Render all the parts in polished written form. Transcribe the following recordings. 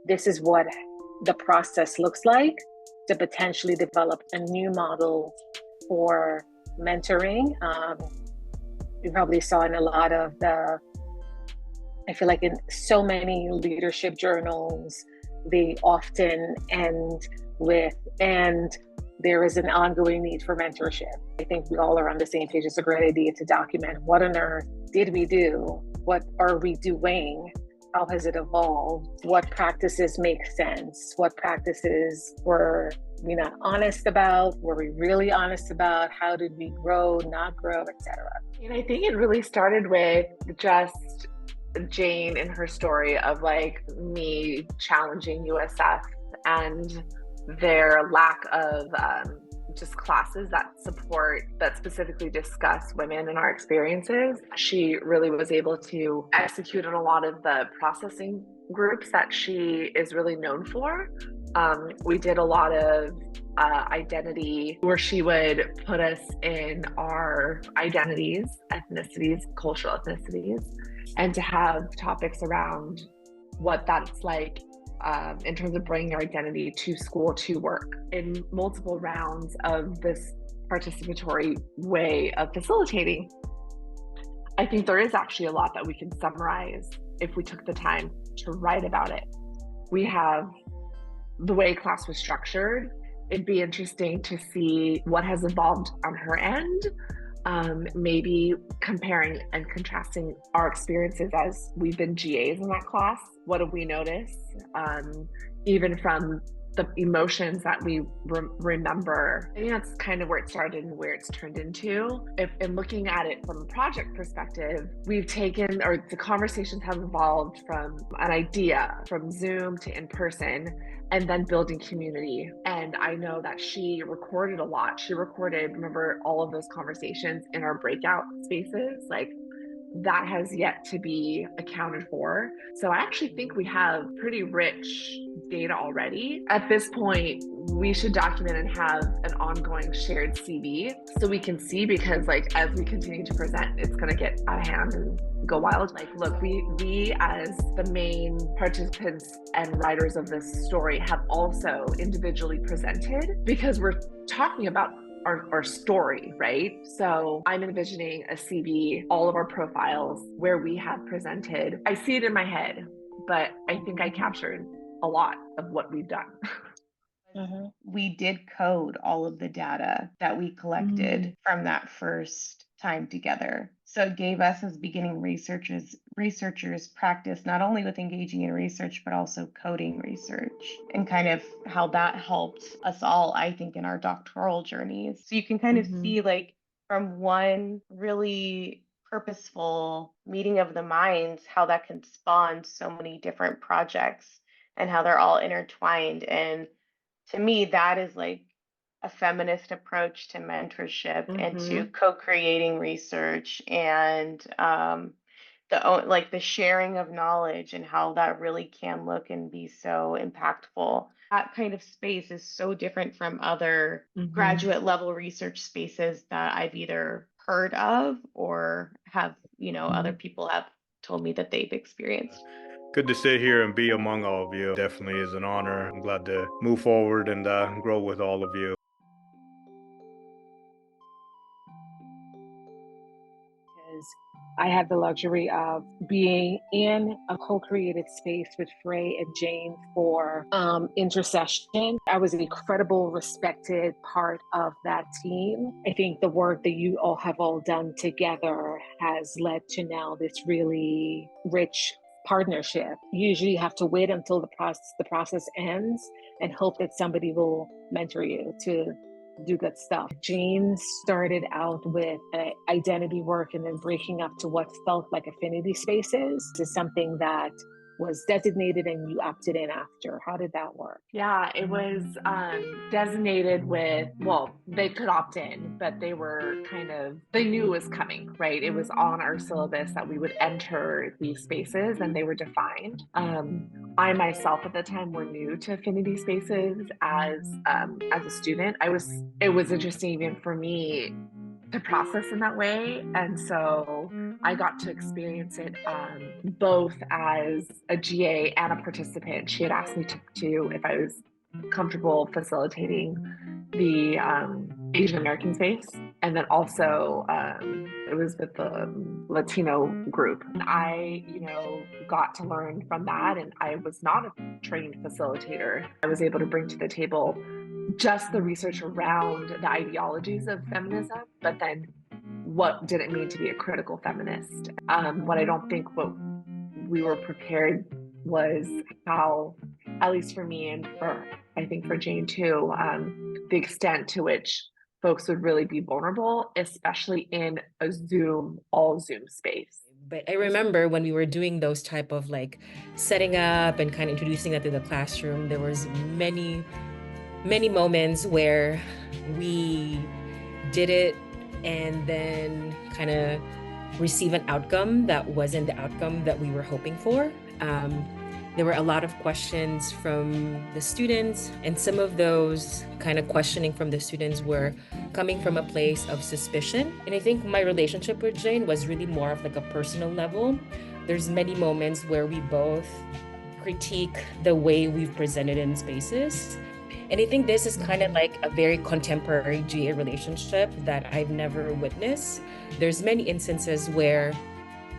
this is what the process looks like to potentially develop a new model for mentoring. You probably saw in a lot of I feel like in so many leadership journals, they often end with, and there is an ongoing need for mentorship. I think we all are on the same page. It's a great idea to document what on earth did we do? What are we doing? How has it evolved? What practices make sense? What practices were we not honest about? Were we really honest about? How did we grow, not grow, etc.? And I think it really started with just Jane and her story of like me challenging USF and their lack of just classes that specifically discuss women and our experiences. She really was able to execute on a lot of the processing groups that she is really known for. We did a lot of identity where she would put us in our identities, ethnicities, cultural ethnicities, and to have topics around what that's like in terms of bringing your identity to school, to work, in multiple rounds of this participatory way of facilitating. I think there is actually a lot that we can summarize if we took the time to write about it. We have the way class was structured. It'd be interesting to see what has evolved on her end. Maybe comparing and contrasting our experiences as we've been GAs in that class. What have we noticed? Even from the emotions that we remember. I think that's kind of where it started and where it's turned into. In looking at it from a project perspective, we've taken, or the conversations have evolved from an idea, from Zoom to in person, and then building community. And I know that she recorded a lot. She recorded, remember, all of those conversations in our breakout spaces. Like, that has yet to be accounted for. So I actually think we have pretty rich data already. At this point, we should document and have an ongoing shared CV so we can see, because like as we continue to present, it's going to get out of hand and go wild. Like, look, we as the main participants and writers of this story have also individually presented, because we're talking about our story, right? So I'm envisioning a CV, all of our profiles where we have presented. I see it in my head, but I think I captured a lot of what we've done. We did code all of the data that we collected from that first time together. So it gave us as beginning researchers practice not only with engaging in research, but also coding research, and kind of how that helped us all, I think, in our doctoral journeys. So you can kind of see, like, from one really purposeful meeting of the minds, how that can spawn so many different projects and how they're all intertwined. And to me, that is like a feminist approach to mentorship and to co-creating research, and the sharing of knowledge, and how that really can look and be so impactful. That kind of space is so different from other graduate level research spaces that I've either heard of or have, other people have told me that they've experienced. Good to sit here and be among all of you. Definitely is an honor. I'm glad to move forward and grow with all of you. I had the luxury of being in a co-created space with Frey and Jane for Intercession. I was an incredible, respected part of that team. I think the work that you all have done together has led to now this really rich partnership. Usually you have to wait until the process ends and hope that somebody will mentor you to do good stuff. Jane started out with identity work and then breaking up to what felt like affinity spaces. This is something that was designated and you opted in after. How did that work? Yeah, it was designated with, well, they could opt in, but they knew it was coming, right? It was on our syllabus that we would enter these spaces, and they were defined. I myself at the time were new to affinity spaces as a student. It was interesting even for me to process in that way. And so I got to experience it both as a GA and a participant. She had asked me to if I was comfortable facilitating the Asian American space. And then also it was with the Latino group. And I, got to learn from that. And I was not a trained facilitator. I was able to bring to the table just the research around the ideologies of feminism, but then what did it mean to be a critical feminist? What I don't think what we were prepared was how, at least for me and I think for Jane too, the extent to which folks would really be vulnerable, especially in a all Zoom space. But I remember when we were doing those type of like setting up and kind of introducing that to the classroom, there was many moments where we did it and then kind of receive an outcome that wasn't the outcome that we were hoping for. There were a lot of questions from the students, and some of those kind of questioning from the students were coming from a place of suspicion. And I think my relationship with Jane was really more of like a personal level. There's many moments where we both critique the way we've presented in spaces. And I think this is kind of like a very contemporary GA relationship that I've never witnessed. There's many instances where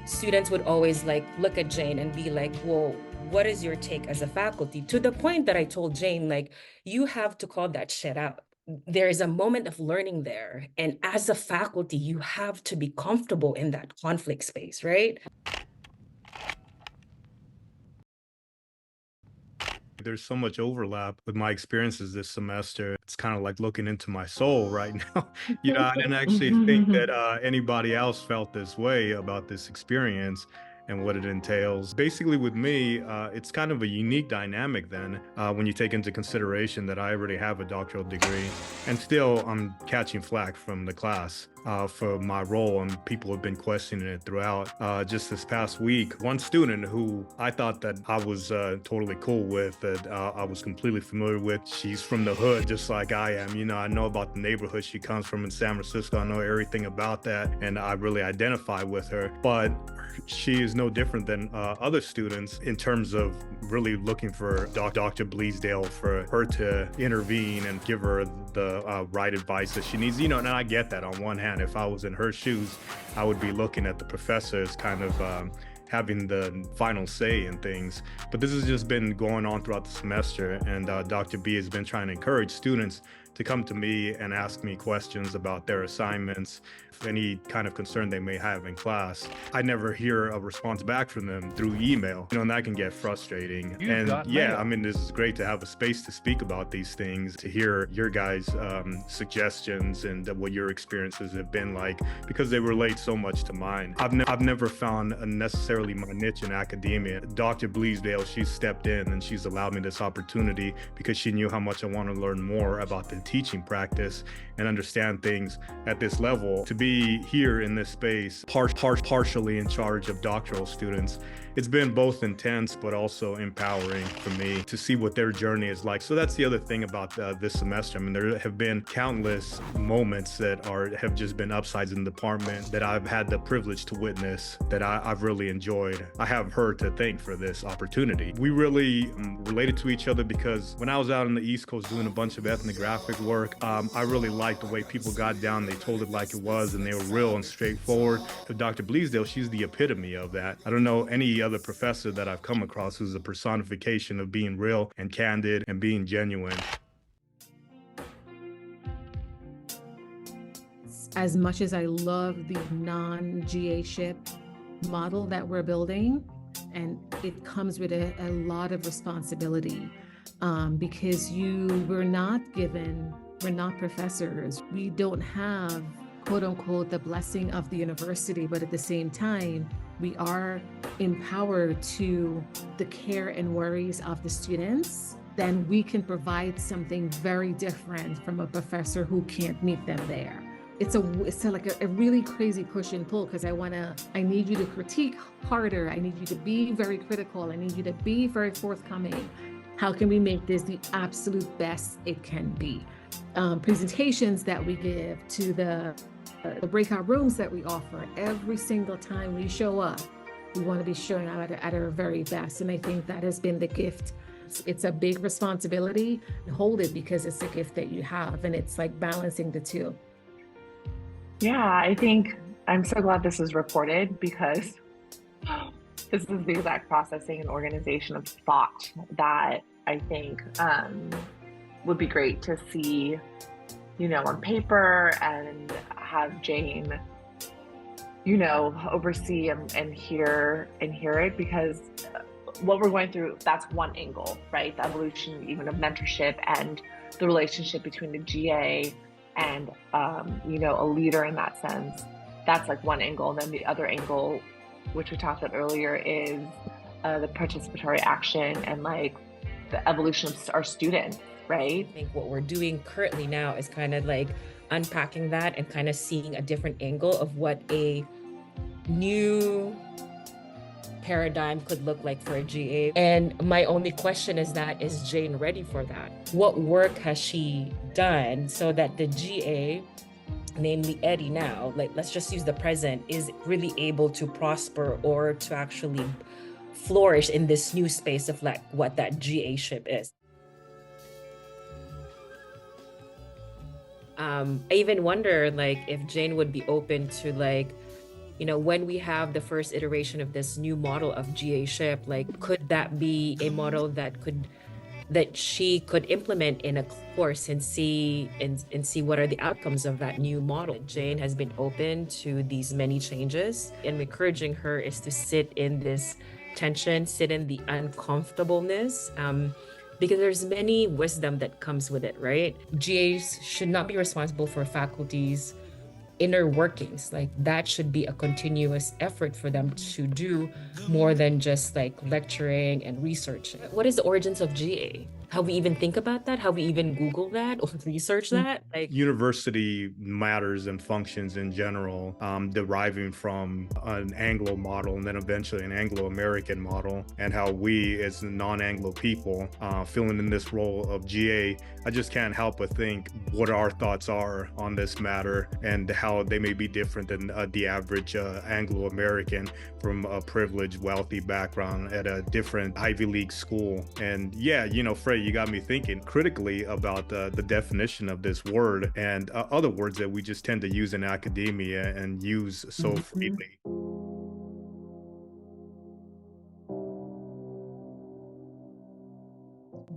students would always like look at Jane and be like, well, what is your take as a faculty? To the point that I told Jane, like, you have to call that shit out. There is a moment of learning there. And as a faculty, you have to be comfortable in that conflict space, right? There's so much overlap with my experiences this semester. It's kind of like looking into my soul right now. I didn't actually think that anybody else felt this way about this experience and what it entails. Basically with me, it's kind of a unique dynamic then when you take into consideration that I already have a doctoral degree and still I'm catching flack from the class for my role, and people have been questioning it throughout. Just this past week, one student who I thought that I was totally cool with, that I was completely familiar with, she's from the hood just like I am. I know about the neighborhood she comes from in San Francisco. I know everything about that, and I really identify with her. But she is no different than other students in terms of really looking for Dr. Bleasdale for her to intervene and give her the right advice that she needs. And I get that on one hand. If I was in her shoes, I would be looking at the professor as kind of having the final say in things. But this has just been going on throughout the semester, and Dr. B has been trying to encourage students to come to me and ask me questions about their assignments, any kind of concern they may have in class. I never hear a response back from them through email, and that can get frustrating. This is great to have a space to speak about these things, to hear your guys' suggestions and what your experiences have been like, because they relate so much to mine. I've never found necessarily my niche in academia. Dr. Bleasdale, she's stepped in and she's allowed me this opportunity because she knew how much I want to learn more about the teaching practice and understand things at this level. To be here in this space, partially in charge of doctoral students, it's been both intense but also empowering for me to see what their journey is like. So that's the other thing about this semester. There have been countless moments that have just been upsides in the department that I've had the privilege to witness, that I've really enjoyed. I have her to thank for this opportunity. We really related to each other because when I was out on the East Coast doing a bunch of ethnographic work, I really liked the way people got down. They told it like it was, and they were real and straightforward. Dr. Bleasdale, she's the epitome of that. I don't know any other professor that I've come across who's a personification of being real and candid and being genuine. As much as I love the non-GA-ship model that we're building, and it comes with a lot of responsibility because we're not professors. We don't have, quote unquote, the blessing of the university, but at the same time, we are empowered to the care and worries of the students. Then we can provide something very different from a professor who can't meet them there. It's like a really crazy push and pull, because I need you to critique harder. I need you to be very critical. I need you to be very forthcoming. How can we make this the absolute best it can be? Presentations that we give to the The breakout rooms that we offer, every single time we show up, we want to be showing up at our very best. And I think that has been the gift. It's a big responsibility, and hold it because it's a gift that you have, and it's like balancing the two. Yeah, I think I'm so glad this is reported, because this is the exact processing and organization of thought that I think would be great to see, on paper, and have Jane, oversee and hear it, because what we're going through, that's one angle, right? The evolution even of mentorship and the relationship between the GA and, a leader in that sense. That's like one angle. And then the other angle, which we talked about earlier, is the participatory action and like the evolution of our students, right? I think what we're doing currently now is kind of like unpacking that and kind of seeing a different angle of what a new paradigm could look like for a GA. And my only question is Jane ready for that? What work has she done so that the GA, namely Eddie now, like let's just use the present, is really able to prosper or to actually flourish in this new space of like what that GA-ship is? I even wonder like if Jane would be open to like, when we have the first iteration of this new model of GA-ship, like could that be a model that she could implement in a course and see what are the outcomes of that new model? Jane has been open to these many changes, and encouraging her is to sit in this tension, sit in the uncomfortableness, because there's many wisdom that comes with it, right? GAs should not be responsible for faculty's inner workings. Like that should be a continuous effort for them to do more than just like lecturing and researching. What is the origins of GA? How we even think about that? How we even Google that or research that? Like university matters and functions in general, deriving from an Anglo model and then eventually an Anglo-American model, and how we as non-Anglo people filling in this role of GA, I just can't help but think what our thoughts are on this matter and how they may be different than the average Anglo-American from a privileged, wealthy background at a different Ivy League school. And yeah, Fred, you got me thinking critically about the definition of this word and other words that we just tend to use in academia and use so freely.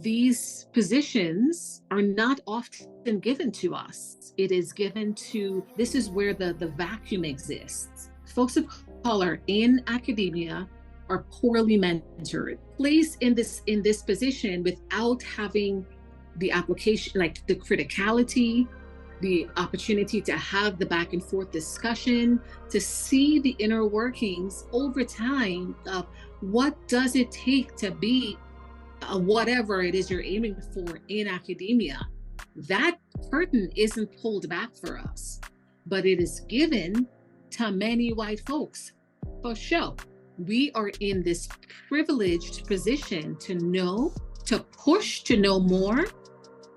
These positions are not often given to us. It is given to, this is where the vacuum exists. Folks of color in academia are poorly mentored, placed in this position without having the application, like the criticality, the opportunity to have the back and forth discussion, to see the inner workings over time of what does it take to be whatever it is you're aiming for in academia. That curtain isn't pulled back for us, but it is given to many white folks for show. We are in this privileged position to know, to push, to know more,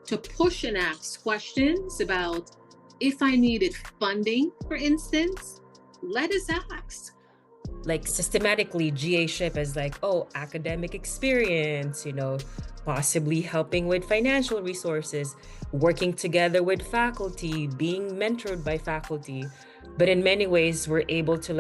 to push and ask questions about if I needed funding, for instance, let us ask. Like systematically GA-ship as like, academic experience, possibly helping with financial resources, working together with faculty, being mentored by faculty. But in many ways, we're able to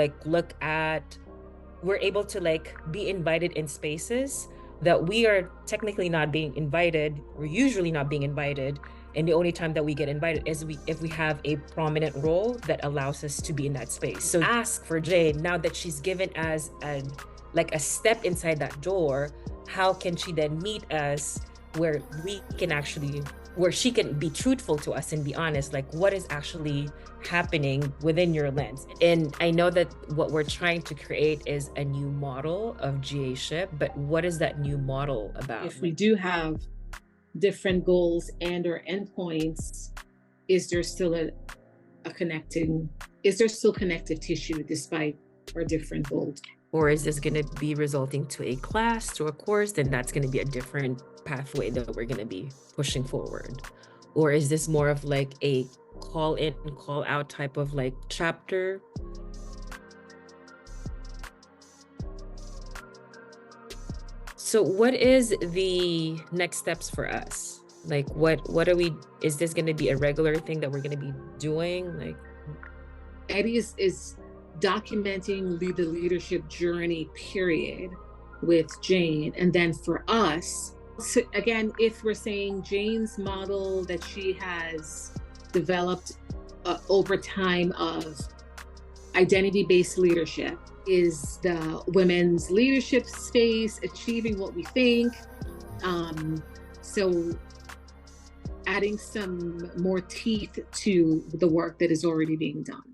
be invited in spaces that we are technically not being invited. We're usually not being invited. And the only time that we get invited is if we have a prominent role that allows us to be in that space. So ask for Jane, now that she's given us a step inside that door, how can she then meet us where she can be truthful to us and be honest, like what is actually happening within your lens. And I know that what we're trying to create is a new model of GA-ship, but what is that new model about? If we do have different goals and or endpoints, is there still connective tissue despite our different goals? Or is this going to be resulting to a class, to a course? Then that's going to be a different pathway that we're going to be pushing forward. Or is this more of like a call in and call out type of like chapter. So what is the next steps for us? Like what are we, is this going to be a regular thing that we're going to be doing? Like Eddie is documenting the leadership journey period with Jane. And then for us, so again, if we're saying Jane's model that she has developed over time of identity-based leadership is the women's leadership space, achieving what we think. So adding some more teeth to the work that is already being done.